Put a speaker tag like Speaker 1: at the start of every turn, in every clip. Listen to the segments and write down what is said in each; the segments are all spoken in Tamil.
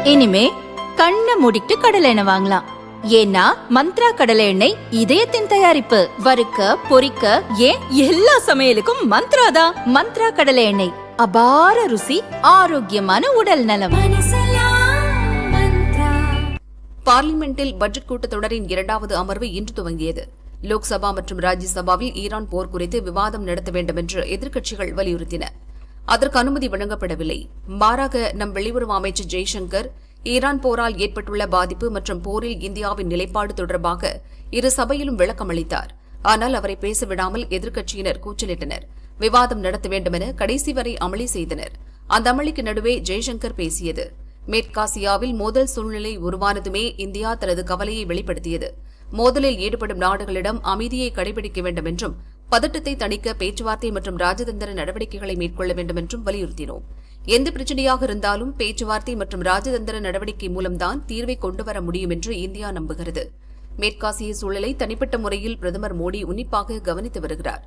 Speaker 1: இனிமே கண்ணை மூடிட்டு கடலை எண்ணெய் வாங்கலாம். ஏன்னா மந்த்ரா கடலை எண்ணெய் இதயத்தின் தயாரிப்பு. வறுக்க பொரிக்க ஏன் எல்லா சமையலுக்கும் மந்த்ரா தான். மந்த்ரா கடலை எண்ணெய், அபார ருசி, ஆரோக்கியமான உடல் நலம்.
Speaker 2: பார்லிமெண்டில் பட்ஜெட் கூட்டத்தொடரின் 2வது அமர்வு இன்று துவங்கியது. லோக்சபா மற்றும் ராஜ்யசபாவில் ஈரான் போர் குறித்து விவாதம் நடத்த வேண்டும் என்று எதிர்க்கட்சிகள் வலியுறுத்தின. அதற்கு அனுமதி வழங்கப்படவில்லை. மாறாக நம் வெளியுறவு அமைச்சர் ஜெய்சங்கர் ஈரான் போரால் ஏற்பட்டுள்ள பாதிப்பு மற்றும் போரில் இந்தியாவின் நிலைப்பாடு தொடர்பாக இரு சபையிலும் விளக்கம் அளித்தார். ஆனால் அவரை பேசவிடாமல் எதிர்க்கட்சியினர் கூச்சலிட்டனர். விவாதம் நடத்த வேண்டுமென கடைசி வரை அமளி செய்தனர். அந்த அமளிக்கு நடுவே ஜெய்சங்கர் பேசியது. மேற்காசியாவில் மோதல் சூழ்நிலை உருவானதுமே இந்தியா தனது கவலையை வெளிப்படுத்தியது. மோதலில் ஈடுபடும் நாடுகளிடம் அமைதியை கடைபிடிக்க வேண்டும் என்றும் பதட்டத்தை தணிக்க பேச்சுவார்த்தை மற்றும் ராஜதந்திர நடவடிக்கைகளை மேற்கொள்ள வேண்டும் என்றும் வலியுறுத்தினோம். எந்த பிரச்சனையாக இருந்தாலும் பேச்சுவார்த்தை மற்றும் ராஜதந்திர நடவடிக்கை மூலம்தான் தீர்வை கொண்டுவர முடியும் என்று இந்தியா நம்புகிறது. மேற்காசிய சூழலை தனிப்பட்ட முறையில் பிரதமர் மோடி உன்னிப்பாக கவனித்து வருகிறார்.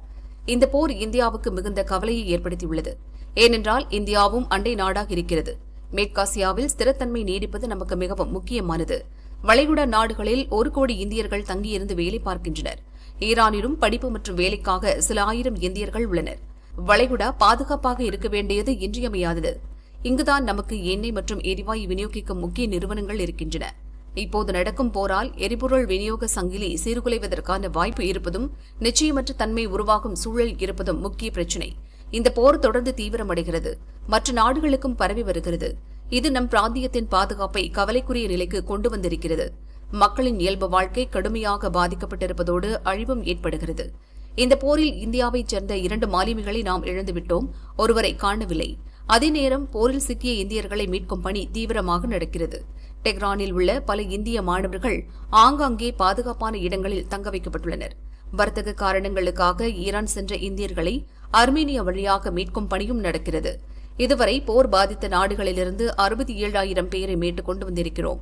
Speaker 2: இந்த போர் இந்தியாவுக்கு மிகுந்த கவலையை ஏற்படுத்தியுள்ளது. ஏனென்றால் இந்தியாவும் அண்டை நாடாக இருக்கிறது. மேற்காசியாவில் ஸ்திரத்தன்மை நீடிப்பது நமக்கு மிகவும் முக்கியமானது. வளைகுடா நாடுகளில் 1 கோடி இந்தியர்கள் தங்கியிருந்து வேலை பார்க்கின்றனர். ஈரானிலும் படிப்பு மற்றும் வேலைக்காக சில ஆயிரம் இந்தியர்கள் உள்ளனர். வளைகுடா பாதுகாப்பாக இருக்க வேண்டியது இன்றியமையாதது. இங்குதான் நமக்கு எண்ணெய் மற்றும் எரிவாயு விநியோகிக்கும் முக்கிய நிறுவனங்கள் இருக்கின்றன. இப்போது நடக்கும் போரால் எரிபொருள் விநியோக சங்கிலி சீர்குலைவதற்கான வாய்ப்பு இருப்பதும் நிச்சயமற்ற தன்மை உருவாகும் சூழல் இருப்பதும் முக்கிய பிரச்சினை. இந்த போர் தொடர்ந்து தீவிரமடைகிறது. மற்ற நாடுகளுக்கும் பரவி வருகிறது. இது நம் பிராந்தியத்தின் பாதுகாப்பை கவலைக்குரிய நிலைக்கு கொண்டு வந்திருக்கிறது. மக்களின் இயல்பு வாழ்க்கை கடுமையாக பாதிக்கப்பட்டிருப்பதோடு அழிவும் ஏற்படுகிறது. இந்த போரில் இந்தியாவைச் சேர்ந்த 2 மாலுமிகளை நாம் இழந்துவிட்டோம். ஒருவரை காணவில்லை. அதே நேரம் போரில் சிக்கிய இந்தியர்களை மீட்கும் பணி தீவிரமாக நடக்கிறது. டெஹ்ரானில் உள்ள பல இந்திய மாணவர்கள் ஆங்காங்கே பாதுகாப்பான இடங்களில் தங்க வைக்கப்பட்டுள்ளனர். வர்த்தக காரணங்களுக்காக ஈரான் சென்ற இந்தியர்களை அர்மேனியா வழியாக மீட்கும் பணியும் நடக்கிறது. இதுவரை போர் பாதித்த நாடுகளிலிருந்து 67,000 பேரை மீட்டுக் கொண்டு வந்திருக்கிறோம்.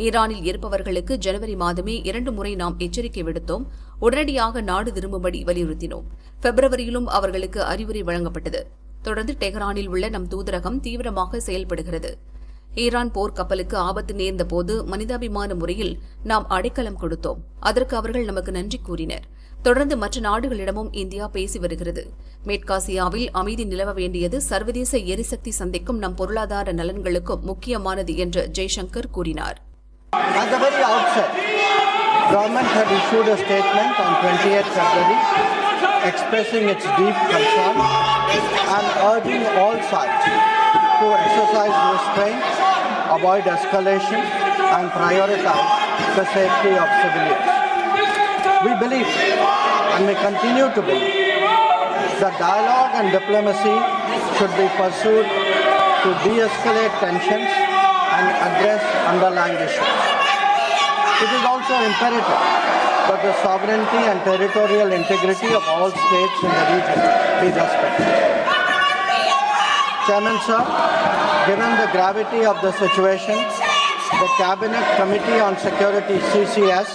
Speaker 2: ஈரானில் இருப்பவர்களுக்கு ஜனவரி மாதமே 2 முறை நாம் எச்சரிக்கை விடுத்தோம். உடனடியாக நாடு திரும்பும்படி வலியுறுத்தினோம். பிப்ரவரியிலும் அவர்களுக்கு அறிவுரை வழங்கப்பட்டது. தொடர்ந்து டெஹ்ரானில் உள்ள நம் தூதரகம் தீவிரமாக செயல்படுகிறது. ஈரான் போர் கப்பலுக்கு ஆபத்து நேர்ந்த போது மனிதாபிமான முறையில் நாம் அடைக்கலம் கொடுத்தோம். அதற்கு அவர்கள் நமக்கு நன்றி கூறினர். தொடர்ந்து மற்ற நாடுகளிடமும் இந்தியா பேசி வருகிறது. மேற்காசியாவில் அமைதி நிலவ வேண்டியது சர்வதேச எரிசக்தி சந்தைக்கும் நம் பொருளாதார நலன்களுக்கும் முக்கியமானது என்று ஜெய்சங்கர் கூறினார்.
Speaker 3: At the very outset, government had issued a statement on 28th February expressing its deep concern and urging all sides to exercise restraint, avoid escalation and prioritize the safety of civilians. We believe and we continue to believe that dialogue and diplomacy should be pursued to de-escalate tensions and address underlying issues. It is also imperative that the sovereignty and territorial integrity of all states in the region be respected. Chairman Sir, given the gravity of the situation, the Cabinet Committee on Security CCS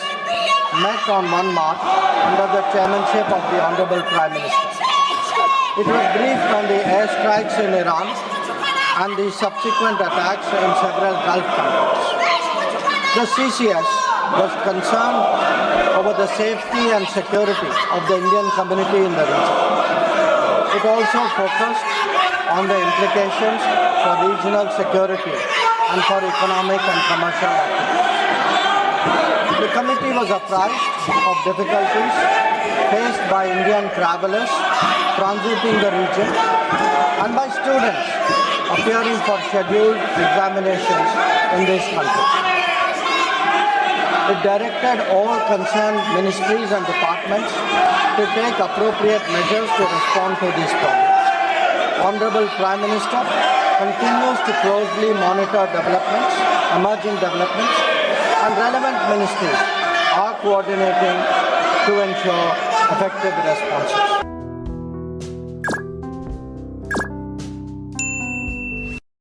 Speaker 3: met on 1 March under the chairmanship of the Honorable Prime Minister. It was briefed on the airstrikes in Iran and the subsequent attacks in several Gulf countries. The CCS was concerned over the safety and security of the Indian community in the region. It also focused on the implications for regional security and for economic and commercial activities. The committee was apprised of difficulties faced by Indian travelers transiting the region and by students appearing for scheduled examinations in this country. It directed all concerned ministries and departments to take appropriate measures to respond to these problems. Honorable Prime Minister continues to closely monitor developments, emerging developments, and relevant ministries are coordinating to ensure effective responses.